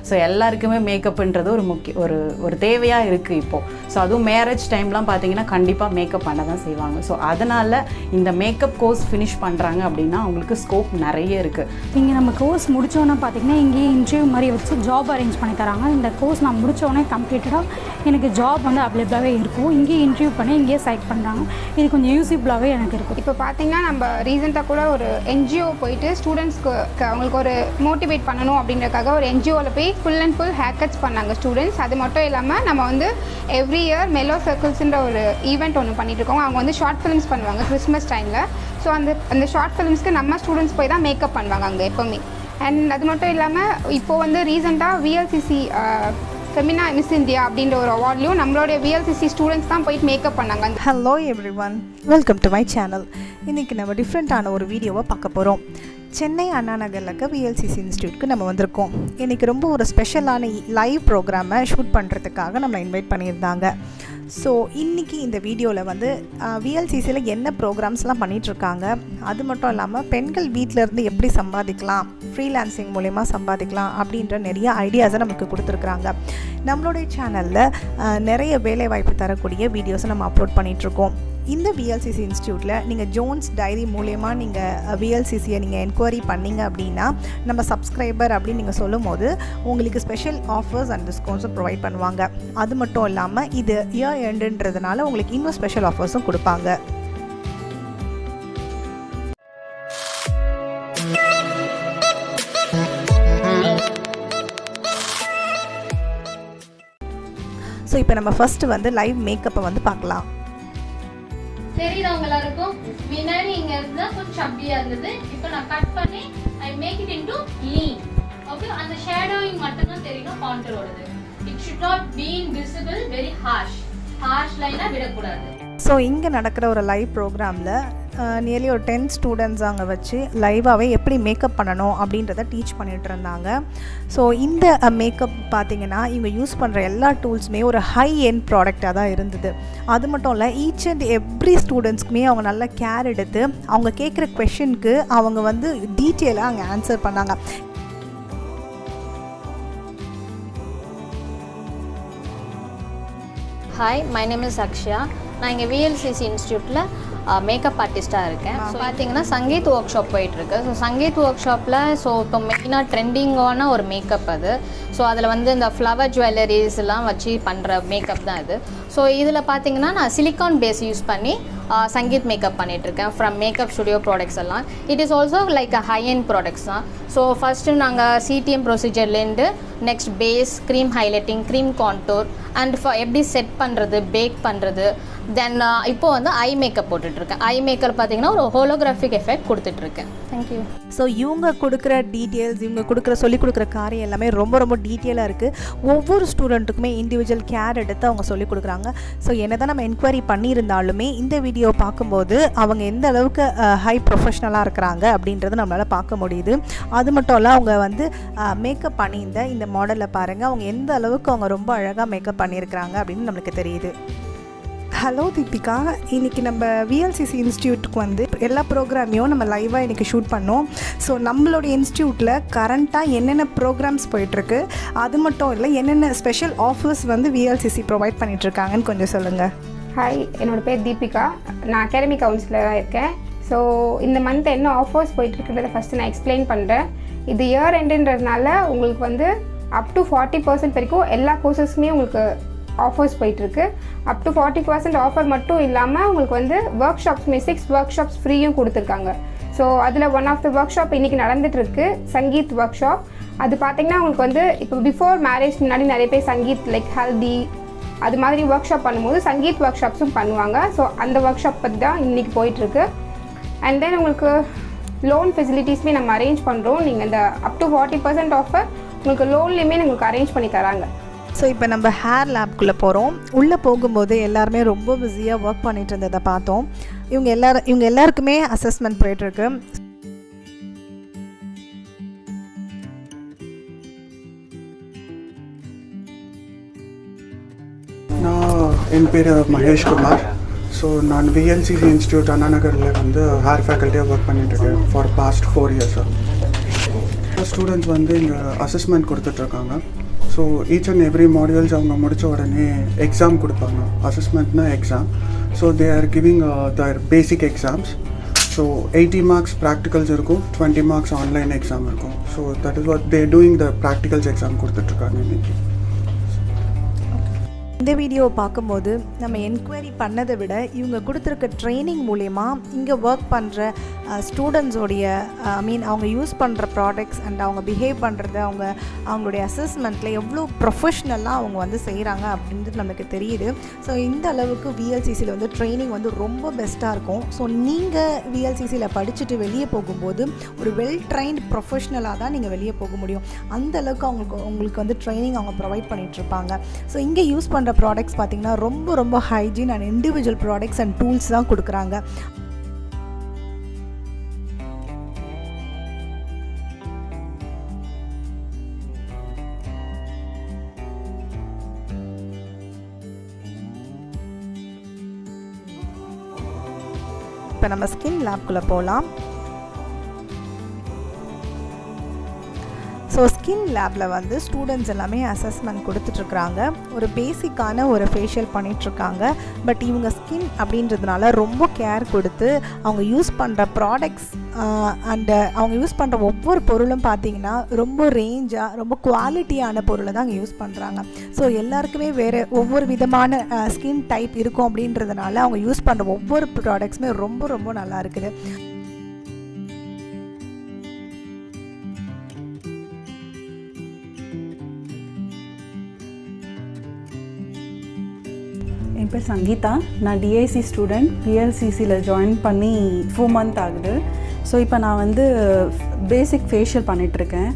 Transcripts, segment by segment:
So எல்லாருக்குமே மேக்கப்ன்றது ஒரு தேவையாக இருக்குது இப்போது. ஸோ அதுவும் மேரேஜ் டைம்லாம் பார்த்தீங்கன்னா கண்டிப்பாக மேக்கப் பண்ண தான் செய்வாங்க. ஸோ அதனால் இந்த மேக்கப் கோர்ஸ் ஃபினிஷ் பண்ணுறாங்க அப்படின்னா அவங்களுக்கு ஸ்கோப் நிறைய இருக்குது. இங்கே நம்ம கோர்ஸ் முடித்தோன்னே பார்த்திங்கன்னா இங்கேயே இன்டர்வியூ மாதிரி வச்சு ஜாப் அரேஞ்ச் பண்ணி தராங்க. இந்த கோர்ஸ் நான் முடித்தோடனே கம்ப்ளீட்டடாக எனக்கு ஜாப் வந்து அவைலபிளாகவே இருக்கும். இங்கேயே இன்டர்வியூ பண்ணி இங்கேயே செலக்ட் பண்ணுறாங்க. இது கொஞ்சம் யூஸ்ஃபுல்லாகவே எனக்கு இருக்கும். இப்போ பார்த்திங்கன்னா நம்ம ரீசெண்டாக கூட ஒரு என்ஜிஓ போயிட்டு ஸ்டூடெண்ட்ஸ்க்கு அவங்களுக்கு ஒரு மோட்டிவேட் பண்ணணும் அப்படின்றக்காக ஒரு என்ஜிஓவில் போய் full and full haircuts பண்ணாங்க ஸ்டூடெண்ட்ஸ். அது மட்டும் இல்லாமல் நம்ம வந்து எவ்ரி இயர் மெலோ சர்க்கிள்ஸ்ன்ற ஒரு ஈவெண்ட் ஒன்று பண்ணிகிட்ருக்கோம். அவங்க வந்து ஷார்ட் ஃபிலிம்ஸ் பண்ணுவாங்க கிறிஸ்மஸ் டைமில். ஸோ அந்த ஷார்ட் ஃபிலிம்ஸ்க்கு நம்ம ஸ்டூடெண்ட்ஸ் போய் தான் மேக்கப் பண்ணுவாங்க அங்கே எப்போவுமே. அண்ட் அது மட்டும் இல்லாமல் இப்போது வந்து ரீசெண்டாக விஎல்சிசி ஃபெமினா மிஸ் இந்தியா அப்படின்ற ஒரு அவார்ட்லையும் நம்மளுடைய விஎல்சிசி ஸ்டூடெண்ட்ஸ் தான் போயிட்டு மேக்கப் பண்ணாங்க. Hello everyone, welcome to my channel. இன்றைக்கி நம்ம டிஃப்ரெண்ட்டான ஒரு வீடியோவை பார்க்க போகிறோம். சென்னை அண்ணா நகரில் இருக்க விஎல்சிசி இன்ஸ்டியூட்க்கு நம்ம வந்திருக்கோம். இன்றைக்கி ரொம்ப ஒரு ஸ்பெஷலான லைவ் ப்ரோக்ராமை ஷூட் பண்ணுறதுக்காக நம்மளை இன்வைட் பண்ணியிருந்தாங்க. ஸோ இன்றைக்கி இந்த வீடியோவில் வந்து விஎல்சிசியில் என்ன ப்ரோக்ராம்ஸ்லாம் பண்ணிகிட்ருக்காங்க, அது மட்டும் இல்லாமல் பெண்கள் வீட்டிலேருந்து எப்படி சம்பாதிக்கலாம், ஃப்ரீலான்சிங் மூலமா சம்பாதிக்கலாம் அப்படின்ற நிறைய ஐடியாஸை நமக்கு கொடுத்துருக்குறாங்க. நம்மளுடைய சேனலில் நிறைய வேலைவாய்ப்பு தரக்கூடிய வீடியோஸை நம்ம அப்லோட் பண்ணிகிட்ருக்கோம். இந்த விஎல்சிசி இன்ஸ்டியூட்டில் நீங்கள் ஜோன்ஸ் டைரி மூலயமா நீங்கள் விஎல்சிசியை நீங்கள் என்கொயரி பண்ணிங்க அப்படின்னா நம்ம சப்ஸ்கிரைபர் அப்படின்னு நீங்கள் சொல்லும் போது உங்களுக்கு ஸ்பெஷல் ஆஃபர்ஸ் அண்ட் டிஸ்கவுண்ட்ஸும் ப்ரொவைட் பண்ணுவாங்க. அது மட்டும் இல்லாமல் இது இயர் எண்டுன்றதுனால உங்களுக்கு இன்னும் ஸ்பெஷல் ஆஃபர்ஸும் கொடுப்பாங்க. ஸோ இப்போ நம்ம ஃபஸ்ட்டு வந்து லைவ் மேக்கப்பை வந்து பார்க்கலாம். தெரியுறவங்க எல்லாருக்கும் முன்னாடி இங்க இருந்தா கொஞ்சம் அப்படியா இருந்தது. இப்போ நான் கட் பண்ணி I make it into lean. Okay, அந்த ஷேடோயிங் மட்டும் தான் தெரியும் கான்டூரோடது. It should not be visible very harsh லைனா விடக்கூடாது. ஸோ இங்கே நடக்கிற ஒரு லைவ் ப்ரோக்ராமில் நியர்லி ஒரு 10 ஸ்டூடெண்ட்ஸ் அங்கே வச்சு லைவாகவே எப்படி மேக்கப் பண்ணணும் அப்படின்றத டீச் பண்ணிகிட்டு இருந்தாங்க. ஸோ இந்த மேக்கப் பார்த்திங்கன்னா இவங்க யூஸ் பண்ணுற எல்லா டூல்ஸுமே ஒரு ஹை எண்ட் ப்ராடக்டாக தான் இருந்தது. அது மட்டும் இல்லை, ஈச் அண்ட் எவ்ரி ஸ்டூடெண்ட்ஸ்க்குமே அவங்க நல்ல கேர் எடுத்து அவங்க கேட்குற கொஷனுக்கு அவங்க வந்து டீட்டெயிலாக அங்கே ஆன்சர் பண்ணாங்க. Hi, my name is Akshaya. நான் இங்கே விஎல்சிசி இன்ஸ்டியூட்டில் மேக்கப் ஆர்டிஸ்ட்டாக இருக்கேன். ஸோ பார்த்தீங்கன்னா சங்கீத் ஒர்க் ஷாப் போயிட்டுருக்கு. ஸோ சங்கீத் ஒர்க் ஷாப்பில் இப்போ மெயினாக ட்ரெண்டிங்கான ஒரு மேக்கப் அது. ஸோ அதில் வந்து இந்த ஃப்ளவர் ஜுவல்லரிஸ்லாம் வச்சு பண்ணுற மேக்கப் தான் இது. ஸோ இதில் பார்த்தீங்கன்னா நான் சிலிக்கான் பேஸ் யூஸ் பண்ணி சங்கீத் மேக்கப் பண்ணிகிட்ருக்கேன் ஃப்ரம் மேக்கப் ஸ்டுடியோ ப்ராடக்ட்ஸ் எல்லாம். It is also like a high end products தான். ஸோ ஃபஸ்ட்டு நாங்கள் சிடிஎம் ப்ரொசீஜர்லேருந்து next base, cream highlighting, cream contour and எப்படி செட் பண்ணுறது, பேக் பண்ணுறது, தென் இப்போது வந்து ஐ மேக்கப் போட்டுட்ருக்கேன். ஐ மேக்கப் பார்த்தீங்கன்னா ஒரு ஹோலோகிராஃபிக் எஃபெக்ட் கொடுத்துட்ருக்கேன். தேங்க்யூ. ஸோ இவங்க கொடுக்குற டீட்டெயில்ஸ், இவங்க சொல்லிக் கொடுக்குற காரியம் எல்லாமே ரொம்ப ரொம்ப டீட்டெயிலாக இருக்குது. ஒவ்வொரு ஸ்டூடெண்ட்டுக்குமே இண்டிவிஜுவல் கேர் எடுத்து அவங்க சொல்லிக் கொடுக்குறாங்க. ஸோ என்ன தான் நம்ம என்கொயரி பண்ணியிருந்தாலுமே இந்த வீடியோ பார்க்கும்போது அவங்க எந்த அளவுக்கு ஹை ப்ரொஃபஷ்னலாக இருக்கிறாங்க அப்படின்றத நம்மளால் பார்க்க முடியுது. அது மட்டும் இல்லை, அவங்க வந்து மேக்கப் பண்ணியிருந்த இந்த மாடலில் பாருங்கள், அவங்க எந்த அளவுக்கு அவங்க ரொம்ப அழகாக மேக்கப் பண்ணியிருக்கிறாங்க அப்படின்னு நம்மளுக்கு தெரியுது. ஹலோ தீபிகா, இன்றைக்கி நம்ம விஎல்சிசி இன்ஸ்டியூட்டுக்கு வந்து எல்லா ப்ரோக்ராமையும் நம்ம லைவாக இன்றைக்கி ஷூட் பண்ணோம். ஸோ நம்மளுடைய இன்ஸ்டியூட்டில் கரண்ட்டாக என்னென்ன ப்ரோக்ராம்ஸ் போயிட்டுருக்கு, அது மட்டும் இல்லை என்னென்ன ஸ்பெஷல் ஆஃபர்ஸ் வந்து விஎல்சிசி ப்ரொவைட் பண்ணிகிட்ருக்காங்கன்னு கொஞ்சம் சொல்லுங்கள். ஹாய், என்னோடய பேர் தீபிகா. நான் அகாடமிக் கவுன்சிலராக இருக்கேன். ஸோ இந்த மந்த் என்ன ஆஃபர்ஸ் போயிட்டுருக்குன்றதை ஃபஸ்ட்டு நான் எக்ஸ்பிளைன் பண்ணுறேன். இது இயர் எண்டுன்றதுனால உங்களுக்கு வந்து அப் டு 40% வரைக்கும் எல்லா கோர்சஸ்க்குமே உங்களுக்கு ஆஃபர்ஸ் போயிட்டுருக்கு. அப் டு 40% ஆஃபர் மட்டும் இல்லாமல் உங்களுக்கு வந்து ஒர்க் ஷாப்ஸ்மே 6 ஒர்க் ஷாப்ஸ் ஃப்ரீயும் கொடுத்துருக்காங்க. ஸோ அதில் one of the workshop இன்றைக்கி நடந்துகிட்ருக்கு, சங்கீத் ஒர்க் ஷாப். அது பார்த்திங்கன்னா உங்களுக்கு வந்து இப்போ பிஃபோர் மேரேஜ் முன்னாடி நிறைய பேர் சங்கீத் லைக் ஹல்தி அது மாதிரி ஒர்க் ஷாப் பண்ணும்போது சங்கீத் ஒர்க் ஷாப்ஸும் பண்ணுவாங்க. ஸோ அந்த ஒர்க் ஷாப் பற்றி தான் இன்றைக்கி போயிட்டுருக்கு. அண்ட் தென் உங்களுக்கு லோன் ஃபெசிலிட்டிஸுமே நம்ம அரேஞ்ச் பண்ணுறோம். நீங்கள் இந்த அப் டு 40% ஆஃபர் உங்களுக்கு லோன்லேயுமே உங்களுக்கு அரேஞ்ச் பண்ணி தராங்க. ஸோ இப்போ நம்ம ஹேர் லேப்குள்ளே போகிறோம். உள்ளே போகும்போது எல்லாருமே ரொம்ப பிஸியாக ஒர்க் பண்ணிகிட்டு இருந்ததை பார்த்தோம். இவங்க எல்லாருக்குமே அசஸ்மெண்ட் போயிட்டுருக்கு. என் பேர் மகேஷ் குமார். ஸோ நான் விஎல்சிசி இன்ஸ்டியூட் அண்ணாநகரில் வந்து ஹேர் ஃபேக்கல்ட்டியாக ஒர்க் பண்ணிட்டுருக்கேன் ஃபார் பாஸ்ட் 4 இயர்ஸாக. ஸ்டூடெண்ட்ஸ் வந்து இங்கே அசஸ்மெண்ட் கொடுத்துட்ருக்காங்க. So each and every modules அவங்க முடித்த உடனே எக்ஸாம் கொடுப்பாங்க. அசஸ்மெண்ட்னா exam. So they are giving their basic exams. So 80 marks practicals இருக்கும், 20 marks ஆன்லைன் எக்ஸாம் இருக்கும். So that is what they doing the practicals exam கொடுத்துட்ருக்காங்க இன்றைக்கி. இந்த வீடியோவை பார்க்கும்போது நம்ம என்கொயரி பண்ணதை விட இவங்க கொடுத்துருக்க ட்ரைனிங் மூலயமா இங்கே ஒர்க் பண்ணுற ஸ்டூடெண்ட்ஸோடைய அவங்க யூஸ் பண்ணுற ப்ராடக்ட்ஸ் அண்ட் அவங்க பிஹேவ் பண்ணுறது அவங்களுடைய அசஸ்மெண்ட்டில் எவ்வளோ ப்ரொஃபஷ்னலாக அவங்க வந்து செய்கிறாங்க அப்படின்றது நமக்கு தெரியுது. ஸோ இந்த அளவுக்கு விஎல்சிசியில் வந்து ட்ரைனிங் வந்து ரொம்ப பெஸ்ட்டாக இருக்கும். ஸோ நீங்கள் விஎல்சிசியில் படிச்சுட்டு வெளியே போகும்போது ஒரு வெல் ட்ரைன்ட் ப்ரொஃபஷ்னலாக தான் நீங்கள் வெளியே போக முடியும். அந்த அளவுக்கு உங்களுக்கு வந்து ட்ரைனிங் அவங்க ப்ரொவைட் பண்ணிகிட்ருப்பாங்க. ஸோ இங்கே யூஸ் பண்ணுற ப்ராடக்ட்ஸ் பார்த்திங்கன்னா ரொம்ப hygiene and individual products and tools தான் கொடுக்குறாங்க. இப்போ நம்ம ஸ்கின் லேப்குள்ளே போகலாம். ஸோ ஸ்கின் லேபில் வந்து ஸ்டூடெண்ட்ஸ் எல்லாமே அசஸ்மெண்ட் கொடுத்துட்ருக்குறாங்க. ஒரு பேசிக்கான ஒரு ஃபேஷியல் பண்ணிகிட்ருக்காங்க. பட் இவங்க ஸ்கின் அப்படின்றதுனால ரொம்ப கேர் கொடுத்து அவங்க யூஸ் பண்ணுற ப்ராடக்ட்ஸ் அண்டு அவங்க யூஸ் பண்ணுற ஒவ்வொரு பொருளும் பார்த்திங்கன்னா ரொம்ப ரேஞ்சாக ரொம்ப குவாலிட்டியான பொருளை தான் அங்கே யூஸ் பண்ணுறாங்க. ஸோ எல்லாருக்குமே வேறு ஒவ்வொரு விதமான ஸ்கின் டைப் இருக்கும் அப்படின்றதுனால அவங்க யூஸ் பண்ணுற ஒவ்வொரு ப்ராடக்ட்ஸுமே ரொம்ப நல்லா இருக்குது. என் பேர் சங்கீதா. நான் டிஐசி ஸ்டூடெண்ட். விஎல்சிசியில் ஜாயின் பண்ணி 4 months ஆகுது. ஸோ இப்போ நான் வந்து பேசிக் ஃபேஷியல் பண்ணிகிட்ருக்கேன்.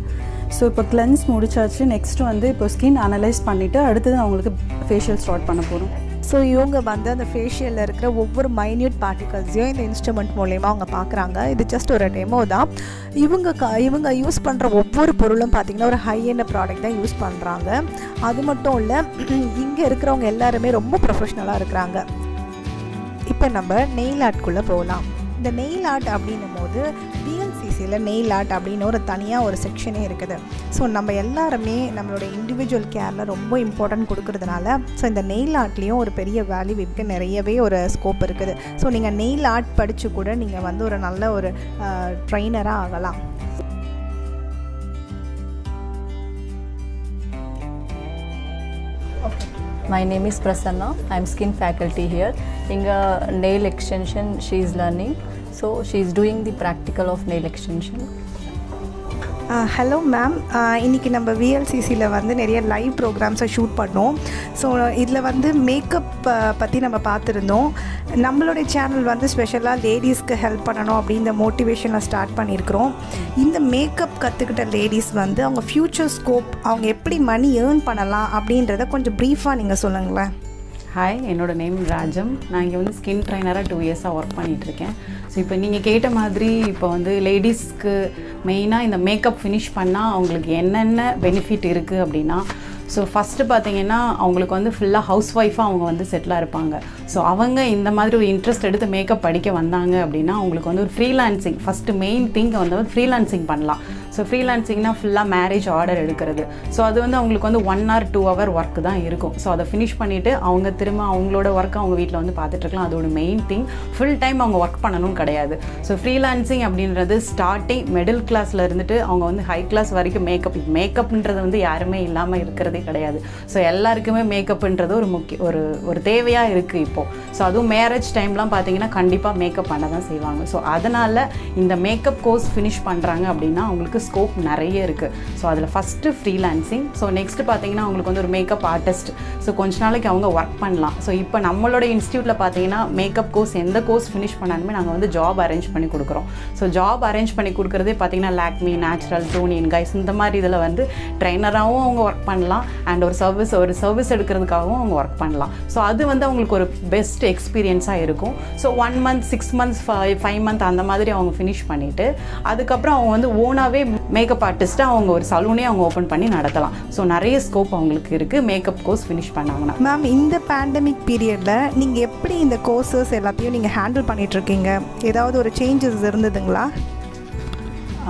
ஸோ இப்போ கிளென்ஸ் முடிச்சாச்சு. நெக்ஸ்ட்டு வந்து இப்போ ஸ்கின் அனலைஸ் பண்ணிவிட்டு அடுத்தது அவங்களுக்கு ஃபேஷியல் ஸ்டார்ட் பண்ண போகிறோம். ஸோ இவங்க வந்து அந்த ஃபேஷியலில் இருக்கிற ஒவ்வொரு மைன்யூட் பார்ட்டிகல்ஸையும் இந்த இன்ஸ்ட்ருமெண்ட் மூலயமா அவங்க பார்க்குறாங்க. இது ஜஸ்ட் ஒரு டெமோ தான். இவங்க யூஸ் பண்ணுற ஒவ்வொரு பொருளும் பார்த்திங்கன்னா ஒரு ஹை எண்ட் ப்ராடக்ட் தான் யூஸ் பண்ணுறாங்க. அது மட்டும் இல்லை, இங்கே இருக்கிறவங்க எல்லாருமே ரொம்ப ப்ரொஃபஷ்னலாக இருக்கிறாங்க. இப்போ நம்ம நெயில் ஆர்ட்குள்ளே போகலாம். இந்த நெயில் ஆர்ட் அப்படின்னும் போது விஎல்சிசியில் நெயில் ஆர்ட் அப்படின்னு ஒரு தனியாக ஒரு செக்ஷனே இருக்குது. ஸோ நம்ம எல்லாருமே நம்மளோட இண்டிவிஜுவல் கேரில் ரொம்ப இம்பார்ட்டன்ட் கொடுக்கறதுனால ஸோ இந்த நெயில் ஆர்ட்லேயும் ஒரு பெரிய வேல்யூ இருக்குது, நிறையவே ஒரு ஸ்கோப் இருக்குது. ஸோ நீங்கள் நெயில் ஆர்ட் படித்து கூட நீங்கள் வந்து ஒரு நல்ல ஒரு ட்ரைனராக ஆகலாம். My name is Prasanna. I am skin faculty here. Inga nail extension she is learning. So she is doing the practical of nail extension. Hello ma'am, இன்றைக்கி நம்ம விஎல்சிசியில் வந்து நிறைய லைவ் ப்ரோக்ராம்ஸை ஷூட் பண்ணோம். ஸோ இதில் வந்து மேக்கப் பற்றி நம்ம பார்த்துருந்தோம். நம்மளுடைய சேனல் வந்து ஸ்பெஷலாக லேடிஸ்க்கு ஹெல்ப் பண்ணணும் அப்படின்ற மோட்டிவேஷனில் ஸ்டார்ட் பண்ணியிருக்கிறோம். இந்த மேக்கப் கற்றுக்கிட்ட லேடிஸ் வந்து அவங்க ஃப்யூச்சர் ஸ்கோப், அவங்க எப்படி மணி ஏர்ன் பண்ணலாம் அப்படின்றத கொஞ்சம் ப்ரீஃபாக நீங்கள் சொல்லுங்களேன். ஹாய், என்னோடய நேம் ராஜம். நான் இங்கே வந்து ஸ்கின் ட்ரைனராக 2 years ஒர்க் பண்ணிகிட்ருக்கேன். ஸோ இப்போ நீங்கள் கேட்ட மாதிரி இப்போ வந்து லேடிஸ்க்கு மெயினாக இந்த மேக்கப் ஃபினிஷ் பண்ணால் அவங்களுக்கு என்னென்ன பெனிஃபிட் இருக்குது அப்படின்னா, ஸோ ஃபஸ்ட்டு பார்த்தீங்கன்னா அவங்களுக்கு வந்து ஃபுல்லாக ஹவுஸ் ஒய்ஃபாக அவங்க வந்து செட்டிலாக இருப்பாங்க. ஸோ அவங்க இந்த மாதிரி ஒரு இன்ட்ரெஸ்ட் எடுத்து மேக்கப் படிக்க வந்தாங்க அப்படின்னா அவங்களுக்கு வந்து ஒரு ஃப்ரீலான்சிங், ஃபஸ்ட்டு மெயின் திங் வந்து ஃப்ரீலான்சிங் பண்ணலாம். ஸோ ஃப்ரீலான்சிங்னா ஃபுல்லாக மேரேஜ் ஆர்டர் எடுக்கிறது. ஸோ அது வந்து அவங்களுக்கு வந்து 1 or 2 hour ஒர்க் தான் இருக்கும். ஸோ அதை ஃபினிஷ் பண்ணிவிட்டு அவங்க திரும்ப அவங்களோட ஒர்க்கை அவங்க வீட்டில் வந்து பார்த்துட்ருக்கலாம். அதோட மெயின் திங் ஃபுல் டைம் அவங்க ஒர்க் பண்ணணும்னு கிடையாது. ஸோ ஃப்ரீலான்சிங் அப்படின்றது ஸ்டார்டிங் மிடில் கிளாஸில் இருந்துட்டு அவங்க வந்து ஹை கிளாஸ் வரைக்கும் மேக்கப்ன்றது வந்து யாருமே இல்லாமல் இருக்கிறதே கிடையாது. ஸோ எல்லாருக்குமே மேக்கப்ன்றது ஒரு தேவையாக இருக்குது இப்போது. ஸோ அதுவும் மேரேஜ் டைம்லாம் பார்த்தீங்கன்னா கண்டிப்பாக மேக்கப் பண்ண தான் செய்வாங்க. ஸோ அதனால் இந்த மேக்கப் கோர்ஸ் ஃபினிஷ் பண்ணுறாங்க அப்படின்னா அவங்களுக்கு ஸ்கோப் நிறைய இருக்குது. ஸோ அதில் ஃபஸ்ட்டு ஃப்ரீலான்சிங். ஸோ நெக்ஸ்ட்டு பார்த்தீங்கன்னா அவங்களுக்கு வந்து ஒரு மேக்கப் ஆர்டிஸ்ட். ஸோ கொஞ்ச நாளைக்கு அவங்க ஒர்க் பண்ணலாம். ஸோ இப்போ நம்மளோட இன்ஸ்டியூட்டில் பார்த்தீங்கன்னா மேக்கப் கோர்ஸ் எந்த கோர்ஸ் ஃபினிஷ் பண்ணாலுமே நாங்கள் வந்து ஜாப் அரேஞ்ச் பண்ணி கொடுக்குறோம். ஸோ ஜாப் அரேஞ்ச் பண்ணி கொடுக்குறதே பார்த்தீங்கன்னா லாக்மி, நேச்சுரல், டோனியன், கைஸ் இந்த மாதிரி இதில் வந்து ட்ரைனராகவும் அவங்க ஒர்க் பண்ணலாம் அண்ட் ஒரு சர்வீஸ் எடுக்கிறதுக்காகவும் அவங்க ஒர்க் பண்ணலாம். ஸோ அது வந்து அவங்களுக்கு ஒரு பெஸ்ட் எக்ஸ்பீரியன்ஸாக இருக்கும். ஸோ 1 month, 6 months, 5 months அந்த மாதிரி அவங்க ஃபினிஷ் பண்ணிவிட்டு அதுக்கப்புறம் அவங்க வந்து ஓனாகவே மேக்கப் ஆர்டிஸ்ட்டாக அவங்க ஒரு சலூனே அவங்க ஓப்பன் பண்ணி நடத்தலாம். ஸோ நிறைய ஸ்கோப் அவங்களுக்கு இருக்குது மேக்கப் கோர்ஸ் ஃபினிஷ் பண்ணாங்கன்னா. மேம், இந்த பேண்டமிக் பீரியடில் நீங்கள் எப்படி இந்த கோர்சஸ் எல்லாத்தையும் நீங்கள் ஹேண்டில் பண்ணிகிட்ருக்கீங்க? ஏதாவது ஒரு சேஞ்சஸ் இருந்ததுங்களா?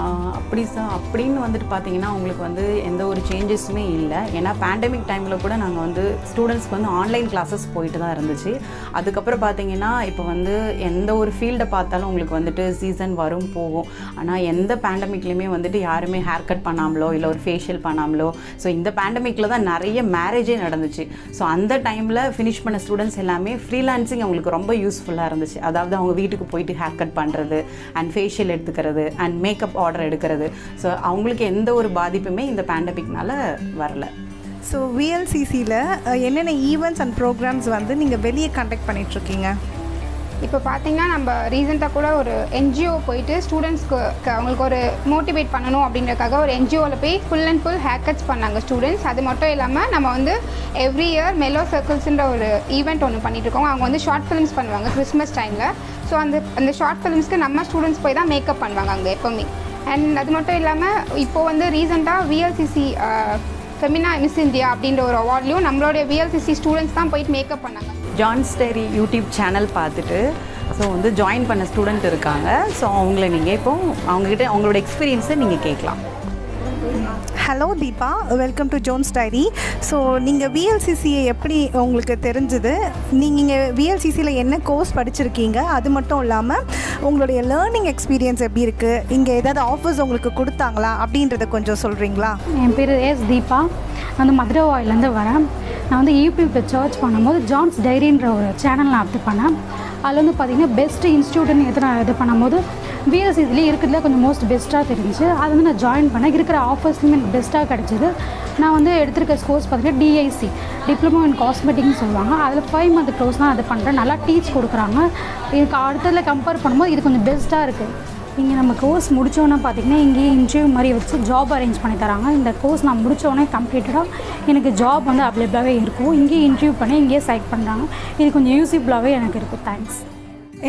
அப்படின்னு வந்துட்டு பார்த்தீங்கன்னா உங்களுக்கு வந்து எந்த ஒரு சேஞ்சஸுமே இல்லை. ஏன்னா பேண்டமிக் டைமில் கூட நாங்கள் வந்து ஸ்டூடெண்ட்ஸ்க்கு வந்து ஆன்லைன் கிளாஸஸ் போயிட்டு தான் இருந்துச்சு. அதுக்கப்புறம் பார்த்தீங்கன்னா இப்போ வந்து எந்த ஒரு ஃபீல்டை பார்த்தாலும் உங்களுக்கு வந்துட்டு சீசன் வரும் போகும். ஆனால் எந்த பேண்டமிக்லையுமே வந்துட்டு யாருமே ஹேர் கட் பண்ணாமலோ இல்லை ஒரு ஃபேஷியல் பண்ணாமலோ, ஸோ இந்த பேண்டமிக்கில் தான் நிறைய மேரேஜே நடந்துச்சு. ஸோ அந்த டைமில் ஃபினிஷ் பண்ண ஸ்டூடெண்ட்ஸ் எல்லாமே ஃப்ரீலான்சிங் அவங்களுக்கு ரொம்ப யூஸ்ஃபுல்லாக இருந்துச்சு. அதாவது அவங்க வீட்டுக்கு போயிட்டு ஹேர் கட் பண்ணுறது அண்ட் ஃபேஷியல் எடுத்துக்கிறது அண்ட் மேக்கப் ஆர்டர் எடுக்கிறது. ஸோ அவங்களுக்கு எந்த ஒரு பாதிப்புமே இந்த பேண்டமிக்னால வரல. ஸோ விஎல்சிசியில் என்னென்ன ஈவெண்ட்ஸ் அண்ட் ப்ரோக்ராம்ஸ் வந்து நீங்கள் வெளியே கண்டக்ட் பண்ணிகிட்ருக்கீங்க? இப்போ பார்த்தீங்கன்னா நம்ம ரீசெண்டாக கூட ஒரு என்ஜிஓ போயிட்டு ஸ்டூடெண்ட்ஸ்க்கு அவங்களுக்கு ஒரு மோட்டிவேட் பண்ணணும் அப்படின்றக்காக ஒரு என்ஜிஓவில் போய் full and full haircuts பண்ணாங்க ஸ்டூடெண்ட்ஸ். அது மட்டும் இல்லாமல் நம்ம வந்து எவ்ரி இயர் மெலோ சர்க்கிள்ஸ்ன்ற ஒரு ஈவெண்ட் ஒன்று பண்ணிகிட்ருக்கோம். அவங்க வந்து ஷார்ட் ஃபிலிம்ஸ் பண்ணுவாங்க கிறிஸ்மஸ் டைமில். ஸோ அந்த ஷார்ட் ஃபிலிம்ஸ்க்கு நம்ம ஸ்டூடெண்ட்ஸ் போய் தான் மேக்கப் பண்ணுவாங்க அங்கே எப்போவுமே. அண்ட் அது மட்டும் இல்லாமல் இப்போது வந்து ரீசெண்டாக விஎல்சிசி ஃபெமினா மிஸ் இந்தியா அப்படின்ற ஒரு அவார்ட்லையும் நம்மளுடைய விஎல்சிசி ஸ்டூடெண்ட்ஸ் தான் போயிட்டு மேக்கப் பண்ணாங்க. ஜான்ஸ் டைரி யூடியூப் சேனல் பார்த்துட்டு ஸோ வந்து ஜாயின் பண்ண ஸ்டூடெண்ட் இருக்காங்க. ஸோ அவங்கள நீங்கள் இப்போ அவங்ககிட்ட அவங்களோட எக்ஸ்பீரியன்ஸை நீங்கள் கேட்கலாம். Hello Deepa, welcome to Jones diary. So நீங்கள் விஎல்சிசியை எப்படி உங்களுக்கு தெரிஞ்சுது? நீங்கள் விஎல்சிசியில் என்ன கோர்ஸ் படிச்சிருக்கீங்க? அது மட்டும் இல்லாமல் உங்களுடைய லேர்னிங் எக்ஸ்பீரியன்ஸ் எப்படி இருக்குது? இங்கே ஏதாவது ஆஃபர்ஸ் உங்களுக்கு கொடுத்தாங்களா அப்படின்றத கொஞ்சம் சொல்கிறீங்களா? என் பேர் எஸ் தீபா. நான் வந்து மதுரை வாயிலேருந்து வரேன். நான் வந்து யூடியூப்பில் சர்ச் பண்ணும்போது ஜான்ஸ் டைரின்ற ஒரு சேனல் நான் இது பண்ணேன். அதில் வந்து பார்த்திங்கன்னா பெஸ்ட் இன்ஸ்டியூட்னு இது பண்ணும்போது விஎல்சிசிலே இருக்கிறதுல கொஞ்சம் மோஸ்ட் பெஸ்ட்டாக தெரிஞ்சு அதை வந்து நான் ஜாயின் பண்ணேன். இருக்கிற ஆஃபர்ஸ்லையுமே எனக்கு பெஸ்ட்டாக கிடச்சிது. நான் வந்து எடுத்திருக்க கோர்ஸ் பார்த்திங்கன்னா டிஐசி டிப்ளமோ இன் காஸ்மெட்டிக்னு சொல்லுவாங்க. அதில் 5 month கோர்ஸ் தான் அது பண்ணுறேன். நல்லா டீச் கொடுக்குறாங்க. இதுக்கு அடுத்ததில் கம்பேர் பண்ணும்போது இது கொஞ்சம் பெஸ்ட்டாக இருக்குது. இங்கே நம்ம கோர்ஸ் முடித்தோன்னே பார்த்திங்கன்னா இங்கேயே இன்டர்வியூ மாதிரி வச்சு ஜாப் அரேஞ்ச் பண்ணி தராங்க. இந்த கோர்ஸ் நான் முடித்தோடனே கம்ப்ளீட்டடாக எனக்கு ஜாப் வந்து அவைலபிளாகவே இருக்கும். இங்கேயே இன்டர்வியூ பண்ணி இங்கேயே செலக்ட் பண்ணுறாங்க. இது கொஞ்சம் யூஸ்ஃபுல்லாகவே எனக்கு இருக்குது. தேங்க்ஸ்.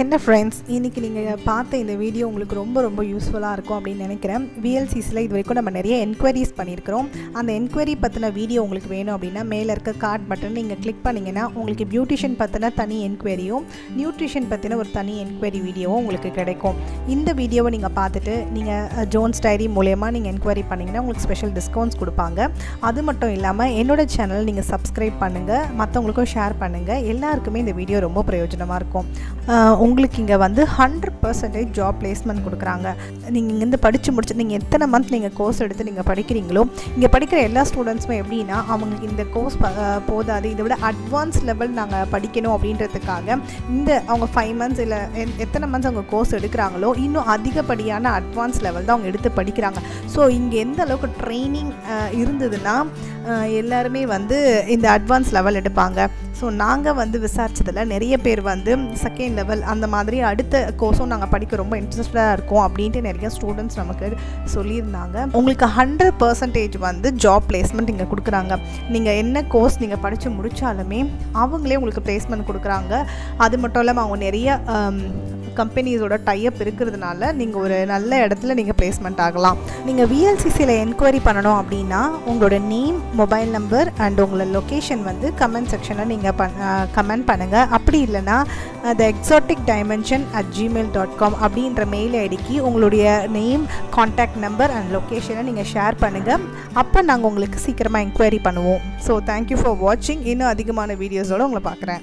என்ன ஃப்ரெண்ட்ஸ், இன்றைக்கி நீங்கள் பார்த்த இந்த வீடியோ உங்களுக்கு ரொம்ப யூஸ்ஃபுல்லாக இருக்கும் அப்படின்னு நினைக்கிறேன். விஎல்சிசியில் இது வரைக்கும் நம்ம நிறைய என்கொயரிஸ் பண்ணியிருக்கிறோம். அந்த என்கொயரி பற்றின வீடியோ உங்களுக்கு வேணும் அப்படின்னா மேலே இருக்க கார்ட் பட்டன் நீங்கள் கிளிக் பண்ணிங்கன்னா உங்களுக்கு பியூட்டிஷியன் பற்றின தனி என்கொயரியும் நியூட்ரிஷன் பற்றின ஒரு தனி என்கொயரி வீடியோவும் உங்களுக்கு கிடைக்கும். இந்த வீடியோவை நீங்கள் பார்த்துட்டு நீங்கள் ஜோன்ஸ் டைரி மூலயமா நீங்கள் என்கொயரி பண்ணிங்கன்னா உங்களுக்கு ஸ்பெஷல் டிஸ்கவுண்ட்ஸ் கொடுப்பாங்க. அது மட்டும் இல்லாமல் என்னோடய சேனல் நீங்கள் சப்ஸ்கிரைப் பண்ணுங்கள், மற்றவங்களுக்கும் ஷேர் பண்ணுங்கள். எல்லாருக்குமே இந்த வீடியோ ரொம்ப பிரயோஜனமாக இருக்கும். உங்களுக்கு இங்கே வந்து 100% ஜாப் பிளேஸ்மெண்ட் கொடுக்குறாங்க. நீங்கள் இங்கேருந்து படித்து முடிச்சு நீங்கள் எத்தனை மந்த் நீங்கள் கோர்ஸ் எடுத்து நீங்கள் படிக்கிறீங்களோ, இங்கே படிக்கிற எல்லா ஸ்டூடெண்ட்ஸுமே எப்படின்னா அவங்களுக்கு இந்த கோர்ஸ் போதாது, இதை விட அட்வான்ஸ் லெவல் நாங்கள் படிக்கணும் அப்படின்றதுக்காக அவங்க 5 months இல்லை எத்தனை மந்த்ஸ் அவங்க கோர்ஸ் எடுக்கிறாங்களோ இன்னும் அதிகப்படியான அட்வான்ஸ் லெவல் தான் அவங்க எடுத்து படிக்கிறாங்க. ஸோ இங்கே எந்த அளவுக்கு ட்ரைனிங் இருந்ததுன்னா எல்லாருமே வந்து இந்த அட்வான்ஸ் லெவல் எடுப்பாங்க. ஸோ நாங்கள் வந்து விசாரிச்சதில் நிறைய பேர் வந்து செகண்ட் லெவல் அந்த மாதிரி அடுத்த கோர்ஸும் நாங்கள் படிக்க ரொம்ப இன்ட்ரெஸ்டடாக இருக்கோம் அப்படின்ட்டு நிறைய ஸ்டூடெண்ட்ஸ் நமக்கு சொல்லியிருந்தாங்க. உங்களுக்கு 100% வந்து ஜாப் பிளேஸ்மெண்ட் இங்கே கொடுக்குறாங்க. நீங்கள் என்ன கோர்ஸ் நீங்கள் படித்து முடித்தாலுமே அவங்களே உங்களுக்கு பிளேஸ்மெண்ட் கொடுக்குறாங்க. அது மட்டும் இல்லாமல் அவங்க நிறைய கம்பெனிஸோட டைப் இருக்கிறதுனால நீங்கள் ஒரு நல்ல இடத்துல நீங்கள் பிளேஸ்மெண்ட் ஆகலாம். நீங்கள் விஎல்சிசியில் என்கொயரி பண்ணணும் அப்படின்னா உங்களோட நேம், மொபைல் நம்பர் அண்ட் உங்களோட லொக்கேஷன் வந்து கமெண்ட் செக்ஷனில் நீங்கள் கமெண்ட் பண்ணுங்கள். அப்படி இல்லைனா theexoticdimension@gmail.com அப்படின்ற மெயில் ஐடிக்கு உங்களுடைய நேம், கான்டாக்ட் நம்பர் அண்ட் லொக்கேஷனை நீங்கள் ஷேர் பண்ணுங்கள். அப்போ நாங்கள் உங்களுக்கு சீக்கிரமாக என்கொயரி பண்ணுவோம். ஸோ தேங்க்யூ ஃபார் வாட்சிங். இன்னும் அதிகமான வீடியோஸோடு உங்களை பார்க்குறேன்.